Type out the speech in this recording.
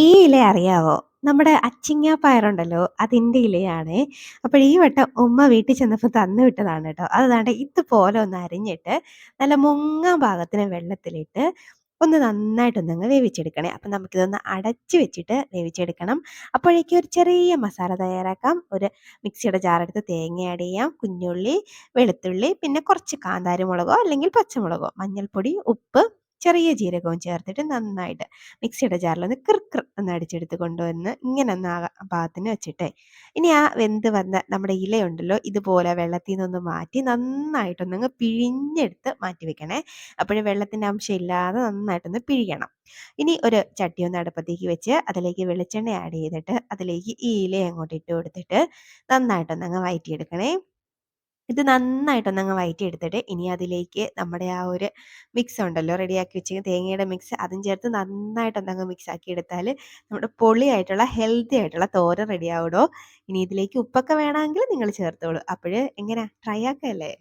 ഈ ഇല അറിയാവോ? നമ്മുടെ അച്ചിങ്ങ പയറുണ്ടല്ലോ, അതിന്റെ ഇലയാണേ. അപ്പോൾ ഈ വട്ടം ഉമ്മ വീട്ടിൽ ചെന്നപ്പോ തന്നു വിട്ടതാണ് കേട്ടോ. അത് ദാണ്ടെ ഇതുപോലെ ഒന്ന് അരിഞ്ഞിട്ട്, നല്ല മുങ്ങാൻ പാകത്തിന് വെള്ളത്തിലിട്ട് ഒന്ന് നന്നായിട്ടൊന്നങ്ങ് വേവിച്ചെടുക്കണേ. അപ്പം നമുക്കിതൊന്ന് അടച്ച് വെച്ചിട്ട് വേവിച്ചെടുക്കണം. അപ്പോഴേക്കും ഒരു ചെറിയ മസാല തയ്യാറാക്കാം. ഒരു മിക്സിയുടെ ജാറെടുത്ത് തേങ്ങ ആഡ് ചെയ്യാം, കുഞ്ഞുള്ളി, വെളുത്തുള്ളി, പിന്നെ കുറച്ച് കാന്താരി മുളകോ അല്ലെങ്കിൽ പച്ചമുളകോ, മഞ്ഞൾപ്പൊടി, ഉപ്പ്, ചെറിയ ജീരകവും ചേർത്തിട്ട് നന്നായിട്ട് മിക്സിയുടെ ജാറിലൊന്ന് ഒന്ന് അടിച്ചെടുത്ത് കൊണ്ടുവന്ന് ഇങ്ങനെ ഒന്ന് പാകത്തിന് വെച്ചിട്ടേ ഇനി ആ വെന്ത് വന്ന നമ്മുടെ ഇലയുണ്ടല്ലോ ഇതുപോലെ വെള്ളത്തിൽ നിന്നൊന്ന് മാറ്റി നന്നായിട്ടൊന്നങ്ങ് പിഴിഞ്ഞെടുത്ത് മാറ്റി വെക്കണേ. അപ്പോഴും വെള്ളത്തിൻ്റെ അംശം ഇല്ലാതെ നന്നായിട്ടൊന്ന് പിഴിയണം. ഇനി ഒരു ചട്ടി ഒന്ന് അടുപ്പത്തേക്ക് വെച്ച് അതിലേക്ക് വെളിച്ചെണ്ണ ആഡ് ചെയ്തിട്ട് അതിലേക്ക് ഈ ഇല അങ്ങോട്ട് ഇട്ട് കൊടുത്തിട്ട് നന്നായിട്ടൊന്നങ്ങ് വഴറ്റിയെടുക്കണേ. ഇത് നന്നായിട്ടൊന്നങ്ങ് വഴറ്റിയെടുത്തിട്ട് ഇനി അതിലേക്ക് നമ്മുടെ ആ ഒരു മിക്സ് ഉണ്ടല്ലോ റെഡിയാക്കി വെച്ച തേങ്ങയുടെ മിക്സ് അതും ചേർത്ത് നന്നായിട്ടൊന്നങ്ങ് മിക്സ് ആക്കി എടുത്താൽ നമ്മുടെ പൊളിയായിട്ടുള്ള ഹെൽത്തി ആയിട്ടുള്ള തോരൻ റെഡിയാവുടോ. ഇനി ഇതിലേക്ക് ഉപ്പൊക്കെ വേണമെങ്കിൽ നിങ്ങൾ ചേർത്തോളൂ. അപ്പോൾ എങ്ങനെ ട്രൈ ആക്കല്ലേ?